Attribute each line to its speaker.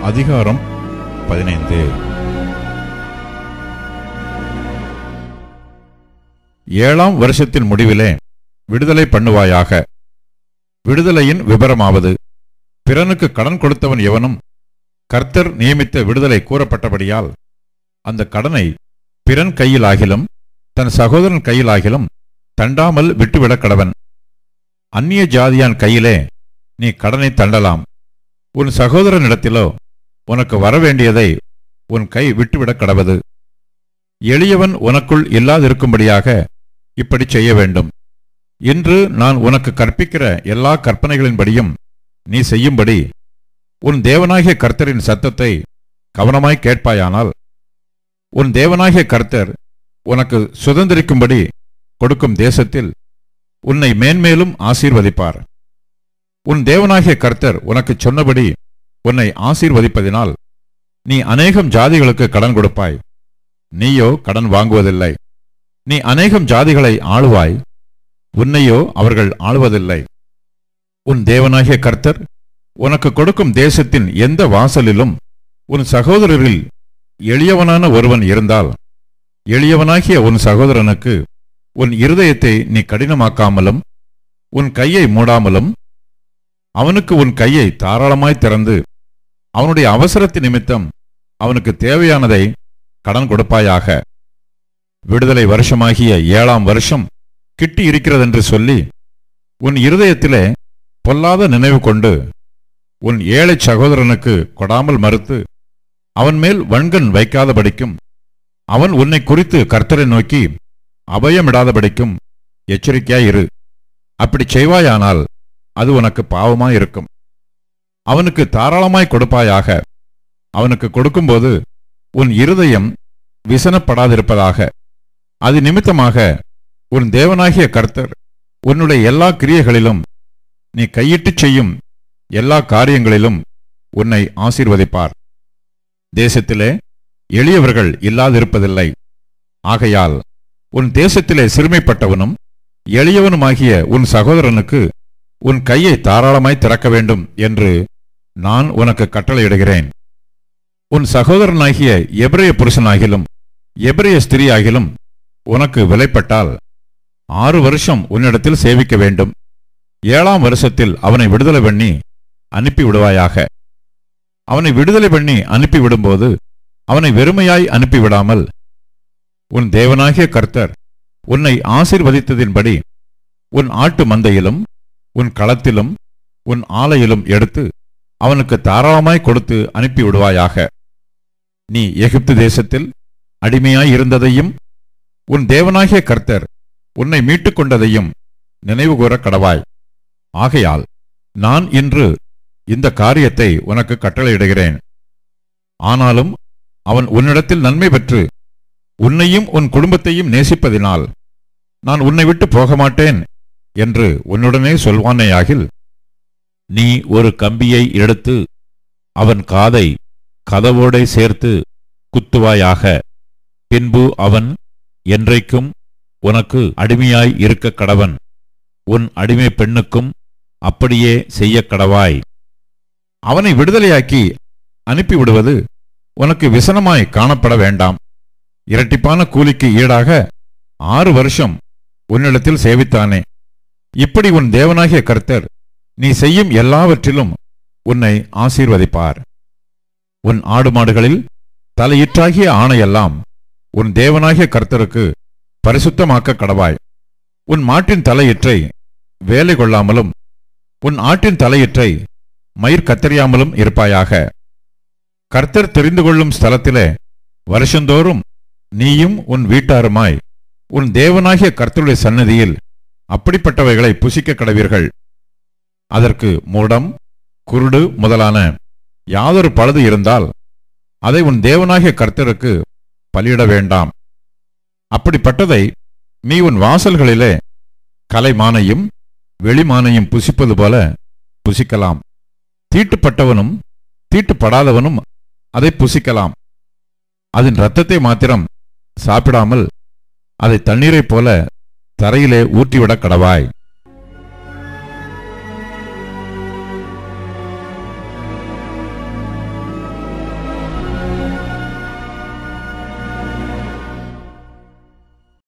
Speaker 1: அதிகாரம் 15. ஏழாம் வருஷத்தின் முடிவிலே விடுதலை பண்ணுவாயாக. விடுதலையின் விபரமாவது, பிறனுக்கு கடன் கொடுத்தவன் எவனும் கர்த்தர் நியமித்த விடுதலை கூறப்பட்டபடியால் அந்த கடனை பிறன் கையிலாகிலும் தன் சகோதரன் கையிலாகிலும் தண்டாமல் விட்டுவிடக் கடவன். அந்நிய ஜாதியான் கையிலே நீ கடனை தண்டலாம், உன் சகோதரனிடத்திலோ உனக்கு வரவேண்டியதை உன் கை விட்டுவிடக் கடவது. எளியவன் உனக்குள் இல்லாதிருக்கும்படியாக இப்படி செய்ய வேண்டும். இன்று நான் உனக்கு கற்பிக்கிற எல்லா கற்பனைகளின்படியும் நீ செய்யும்படி உன் தேவனாகிய கர்த்தரின் சத்தத்தை கவனமாய் கேட்பாயானால், உன் தேவனாகிய கர்த்தர் உனக்கு சுதந்திரிக்கும்படி கொடுக்கும் தேசத்தில் உன்னை மேன்மேலும் ஆசீர்வதிப்பார். உன் தேவனாகிய கர்த்தர் உனக்கு சொன்னபடி உன்னை ஆசீர்வதிப்பதினால் நீ அநேகம் ஜாதிகளுக்கு கடன் கொடுப்பாய், நீயோ கடன் வாங்குவதில்லை. நீ அநேகம் ஜாதிகளை ஆளுவாய், உன்னையோ அவர்கள் ஆளுவதில்லை. உன் தேவனாகிய கர்த்தர் உனக்கு கொடுக்கும் தேசத்தின் எந்த வாசலிலும் உன் சகோதரரில் எளியவனான ஒருவன் இருந்தால், எளியவனாகிய உன் சகோதரனுக்கு உன் இருதயத்தை நீ கடினமாக்காமலும் உன் கையை மூடாமலும் அவனுக்கு உன் கையை தாராளமாய் திறந்து அவனுடைய அவசரத்தின் நிமித்தம் அவனுக்கு தேவையானதை கடன் கொடுப்பாயாக. விடுதலை வருஷமாகிய 7ஆம் வருஷம் கிட்டி இருக்கிறதென்று சொல்லி உன் இருதயத்திலே பொல்லாத நினைவு கொண்டு உன் ஏழை சகோதரனுக்கு கொடாமல் மறுத்து அவன் மேல் வன்கண் வைக்காதபடிக்கும் அவன் உன்னை குறித்து கர்த்தரை நோக்கி அபயமிடாதபடிக்கும் எச்சரிக்கையாயிரு. அப்படி செய்வாயானால் அது உனக்கு பாவமாயிருக்கும். அவனுக்கு தாராளமாய் கொடுப்பாயாக. அவனுக்கு கொடுக்கும்போது உன் இருதயம் விசனப்படாதிருப்பதாக. அது நிமித்தமாக உன் தேவனாகிய கர்த்தர் உன்னுடைய எல்லா கிரியைகளிலும் நீ கையிட்டுச் செய்யும் எல்லா காரியங்களிலும் உன்னை ஆசீர்வதிப்பார். தேசத்திலே எளியவர்கள் இல்லாதிருப்பதில்லை. ஆகையால் உன் தேசத்திலே சிறுமைப்பட்டவனும் எளியவனுமாகிய உன் சகோதரனுக்கு உன் கையை தாராளமாய் திறக்க வேண்டும் என்று நான் உனக்கு கட்டளையிடுகிறேன். உன் சகோதரனாகிய எபிரெய புருஷனாகிலும் எபிரெய ஸ்திரீயாகிலும் உனக்கு விலைப்பட்டால் 6 வருஷம் உன்னிடத்தில் சேவிக்க வேண்டும். 7ஆம் வருஷத்தில் அவனை விடுதலை பண்ணி அனுப்பிவிடுவாயாக. அவனை விடுதலை பண்ணி அனுப்பிவிடும்போது அவனை வெறுமையாய் அனுப்பிவிடாமல் உன் தேவனாகிய கர்த்தர் உன்னை ஆசீர்வதித்ததின்படி உன் ஆட்டு மந்தையிலும் உன் களத்திலும் உன் ஆலையிலும் எடுத்து அவனுக்கு தாராளமாய் கொடுத்து அனுப்பிவிடுவாயாக. நீ எகிப்து தேசத்தில் அடிமையாய் இருந்ததையும் உன் தேவனாகிய கர்த்தர் உன்னை மீட்டுக் கொண்டதையும் நினைவுகூர கடவாய். ஆகையால் நான் இன்று இந்த காரியத்தை உனக்கு கட்டளையிடுகிறேன். ஆனாலும் அவன் உன்னிடத்தில் நன்மை பெற்று உன்னையும் உன் குடும்பத்தையும் நேசிப்பதினால் நான் உன்னை விட்டு போக மாட்டேன் என்று உன்னுடனே சொல்வானேயாகில், நீ ஒரு கம்பியை எடுத்து அவன் காதை கதவோடே சேர்த்து குத்துவாயாக. பின்பு அவன் என்றைக்கும் உனக்கு அடிமையாய் இருக்க கடவன். உன் அடிமை பெண்ணுக்கும் அப்படியே செய்ய கடவாய். அவனை விடுதலையாக்கி அனுப்பிவிடுவது உனக்கு விசனமாய் காணப்பட வேண்டாம். இரட்டிப்பான கூலிக்கு ஈடாக 6 வருஷம் உன்னிடத்தில் சேவித்தானே. இப்படி உன் தேவனாகிய கர்த்தர் நீ செய்யும் எல்லாவற்றிலும் உன்னை ஆசீர்வதிப்பார். உன் ஆடு மாடுகளில் தலையிற்றாகிய ஆணையெல்லாம் உன் தேவனாகிய கர்த்தருக்கு பரிசுத்தமாக்க கடவாய். உன் மாட்டின் தலையிற்றை வேலை கொள்ளாமலும் உன் ஆட்டின் தலையிற்றை மயிர் கத்தறியாமலும் இருப்பாயாக. கர்த்தர் தெரிந்து கொள்ளும் ஸ்தலத்திலே வருஷந்தோறும் நீயும் உன் வீட்டாருமாய் உன் தேவனாகிய கர்த்தருடைய சன்னதியில் அப்படிப்பட்டவைகளை புசிக்க கடவீர்கள். அதற்கு மூடம் குருடு முதலான யாதொரு பழுது இருந்தால் அதை உன் தேவனாகிய கர்த்தருக்கு பலியிட வேண்டாம். அப்படிப்பட்டதை நீ உன் வாசல்களிலே கலைமானையும் வெளிமானையும் புசிப்பது போல புசிக்கலாம். தீட்டுப்பட்டவனும் தீட்டுப்படாதவனும் அதை புசிக்கலாம். அதன் இரத்தத்தை மாத்திரம் சாப்பிடாமல் அதை தண்ணீரைப் போல தரையிலே ஊற்றிவிடக் கடவாய்.